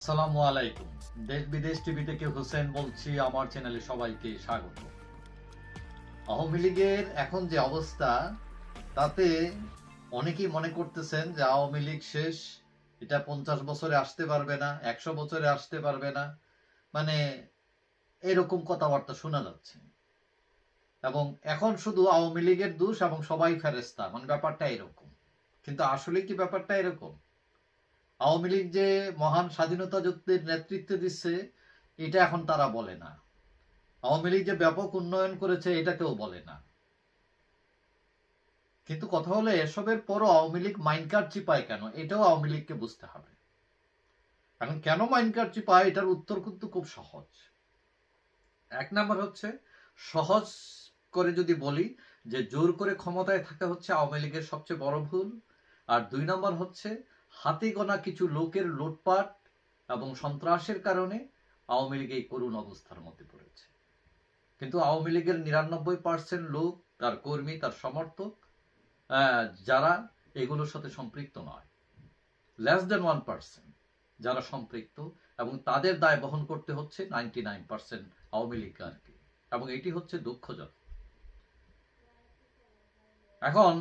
আসসালামু আলাইকুম। দেশ বিদেশ টিভি থেকে হোসেন বলছি। আমার চ্যানেলে সবাইকে স্বাগত। আওয়ামী লীগের এখন যে অবস্থা, তাতে অনেকেই মনে করতেছেন যে আওয়ামী লীগ শেষ, এটা 50 বছরে আসতে পারবে না, 100 বছরে আসতে পারবে না, মানে এরকম কথাবার্তা শোনা যাচ্ছে। এবং এখন শুধু আওয়ামী লীগের দোষ এবং সবাই ফেরেস্তা, মানে ব্যাপারটা এরকম। কিন্তু আসলে কি ব্যাপারটা এরকম? আওয়ামী লীগ যে মহান স্বাধীনতা যুদ্ধের নেতৃত্ব দিচ্ছে, এটা এখন তারা বলে না। আওয়ামী লীগ যে ব্যাপক উন্নয়ন করেছে, এটা কেউ বলে না। কিন্তু কথা হলো, এসবের পরও আওয়ামী লীগ মাইনকার চিপায় কেন, এটাও আওয়ামী লীগকে বুঝতে হবে। এখন কেন মাইনকার চিপায়, এটার উত্তর কিন্তু খুব সহজ। এক নাম্বার হচ্ছে, সহজ করে যদি বলি, যে জোর করে ক্ষমতায় থাকা হচ্ছে আওয়ামী লীগের সবচেয়ে বড় ভুল। আর 2 নাম্বার হচ্ছে, হাতে গোনা কিছু লোকের লুটপাট এবং সন্ত্রাসের কারণে আওয়ামী লীগ এই করুণ অবস্থার মধ্যে পড়েছে। কিন্তু আওয়ামী লীগের 99% লোক, তার কর্মী, তার সমর্থক, যারা এগুলোর সাথে সম্পৃক্ত নয়, লেস দেন 1% যারা সম্পৃক্ত, এবং তাদের দায় বহন করতে হচ্ছে 99% আওয়ামী লীগ আর কি। এবং এটি হচ্ছে দুঃখজনক। এখন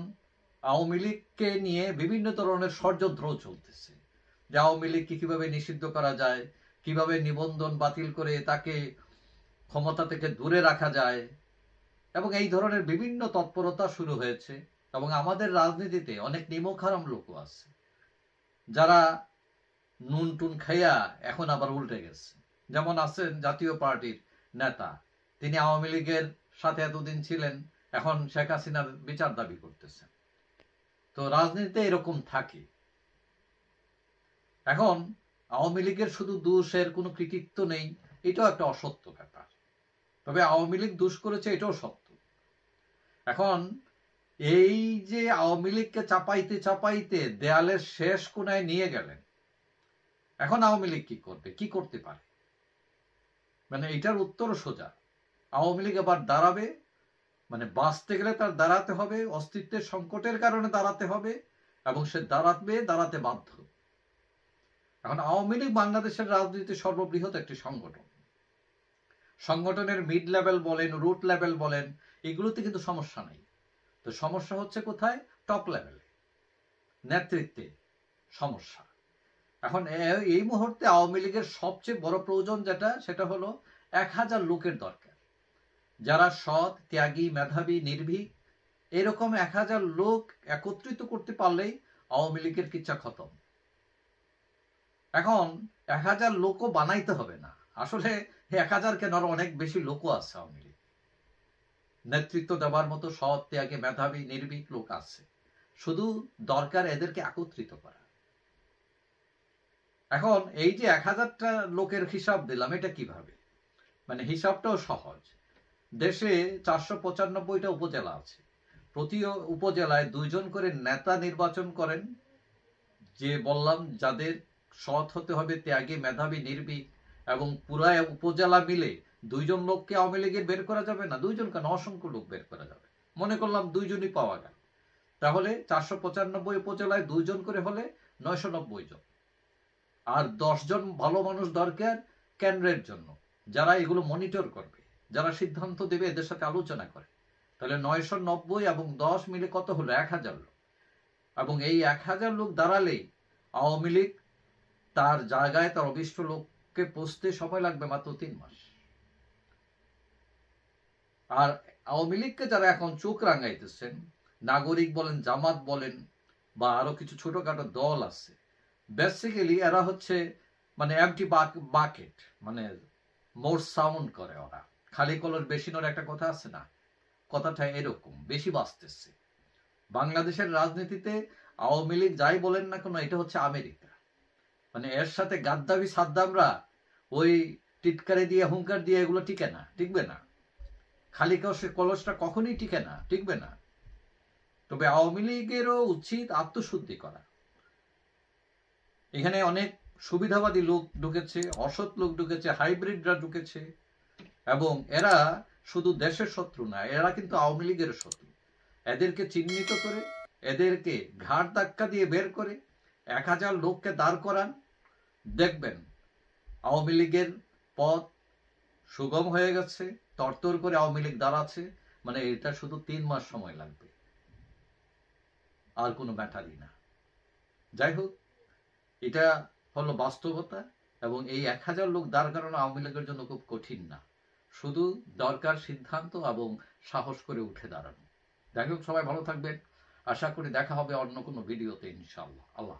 আওয়ামী লীগকে নিয়ে বিভিন্ন ধরনের ষড়যন্ত্র চলতেছে, যে আওয়ামী লীগকে কিভাবে নিষিদ্ধ করা যায়, কিভাবে নিবন্ধন বাতিল করে তাকে ক্ষমতা থেকে দূরে রাখা যায়, এবং এই ধরনের বিভিন্ন তৎপরতা শুরু হয়েছে। এবং আমাদের রাজনীতিতে অনেক নিমকহারাম লোকও আছে, যারা নুন টুন খাইয়া এখন আবার উল্টে গেছে। যেমন আছেন জাতীয় পার্টির নেতা, তিনি আওয়ামী লীগের সাথে এতদিন ছিলেন, এখন শেখ হাসিনার বিচার দাবি করতেছেন। তো রাজনীতিতে এরকম থাকে। এখন আওয়ামী লীগের শুধু দোষের কোনো কৃতিত্ব নেই, এটাও একটা অসত্য ব্যাপার। তবে আওয়ামী লীগ দোষ করেছে, এটাও সত্য। এখন এই যে আওয়ামী লীগকে চাপাইতে চাপাইতে দেয়ালের শেষ কোনায় নিয়ে গেলেন, এখন আওয়ামী লীগ কি করবে, কি করতে পারে? মানে এটার উত্তর সোজা। আওয়ামী লীগ আবার দাঁড়াবে, মানে বাঁচতে গেলে তার দাঁড়াতে হবে, অস্তিত্বের সংকটের কারণে দাঁড়াতে হবে, এবং সে দাঁড়াতে বাধ্য। এখন আওয়ামী লীগ বাংলাদেশের রাজনীতির সর্ববৃহৎ একটি সংগঠন। সংগঠনের মিড লেভেল বলেন, রুট লেভেল বলেন, এগুলোতে কিন্তু সমস্যা নেই। তো সমস্যা হচ্ছে কোথায়? টপ লেভেলে, নেতৃত্বে সমস্যা। এখন এই মুহূর্তে আওয়ামী লীগের সবচেয়ে বড় প্রয়োজন যেটা, সেটা হলো 1000 লোকের দরকার, যারা সৎ, ত্যাগী, মেধাবী, নির্ভীক। এরকম 1000 লোক একত্রিত করতে পারলেই আওয়ামী লীগের কিচ্ছা খতম। এখন 1000 লোকও বানাইতে হবে না, আসলে 1000 কেন, আরো অনেক বেশি লোকও আছে আওয়ামী লীগ। নেতৃত্ব দেওয়ার মতো সৎ, ত্যাগী, মেধাবী, নির্ভীক লোক আছে। শুধু দরকার এদেরকে একত্রিত করা। এখন এই যে 1000টা লোকের হিসাব দিলাম, এটা কিভাবে? মানে হিসাবটাও সহজ। দেশে 495টা উপজেলা আছে। প্রতি উপজেলায় 2 জন করে নেতা নির্বাচন করেন, যে বললাম যাদের সৎ হতে হবে, ত্যাগী, মেধাবী, নির্ভীক। এবং পুরা উপজেলা মিলে 2 জন লোককে আওয়ামী লীগের বের করা যাবে না? 2 জন কেন, অসংখ্য লোক বের করা যাবে। মনে করলাম 2 জনই পাওয়া গেল, তাহলে 495 উপজেলায় 2 জন করে হলে 990 জন। আর 10 জন ভালো মানুষ দরকার কেন্দ্রের জন্য, যারা এগুলো মনিটর করবে, যারা সিদ্ধান্ত দেবে, এদের সাথে আলোচনা করে। তাহলে 990 এবং 10 মিলে কত হলো? 1000 লোক। এবং এই 1000 লোক দাঁড়ালেই আওয়ামী লীগ তার জায়গায়, তার অভিষ্ট লোককে পৌঁছতে সময় লাগবে মাত্র 3 মাস। আর আওয়ামী লীগকে যারা এখন চোখ রাঙাইতেছেন, নাগরিক বলেন, জামাত বলেন, বা আরো কিছু ছোটখাটো দল আছে, বেসিক্যালি এরা হচ্ছে মানে এমটি বাকেট, মানে মোর সাউন্ড করে ওরা। খালি কলর বেশি নোর একটা কথা আছে না, কথাটা এরকম, বেশি বাঁচতেছে। বাংলাদেশের রাজনীতিতে আওয়ামী লীগ যাই বলেন না কেন, এটা হচ্ছে আমেরিকা। মানে এর সাথে গাদ্দাফি, সাদ্দামরা ওই টিটকারি দিয়ে, হুঙ্কার দিয়ে এগুলো টিকে না, টিকবে না। খালি কলসটা কখনই টিকে না, টিকবে না। তবে আওয়ামী লীগেরও উচিত আত্মশুদ্ধি করা। এখানে অনেক সুবিধাবাদী লোক ঢুকেছে, অসৎ লোক ঢুকেছে, হাইব্রিডরা ঢুকেছে। এবং এরা শুধু দেশের শত্রু না, এরা কিন্তু আওয়ামী লীগের শত্রু। এদেরকে চিহ্নিত করে, এদেরকে ঘাড় ধাক্কা দিয়ে বের করে 1000 লোককে দাঁড় করান, দেখবেন আওয়ামী লীগের পথ সুগম হয়ে গেছে, তরতর করে আওয়ামী লীগ দাঁড়াচ্ছে, মানে এটা শুধু 3 মাস সময় লাগবে, আর কোনো ম্যাটারই না। যাই হোক, এটা হলো বাস্তবতা, এবং এই 1000 লোক দাঁড় করানো আওয়ামী লীগের জন্য খুব কঠিন না, শুধু দরকার সিদ্ধান্ত এবং সাহস করে উঠে দাঁড়ানো। যাই হোক, সবাই ভালো থাকবেন, আশা করি দেখা হবে অন্য কোনো ভিডিওতে ইনশাআল্লাহ। আল্লাহ।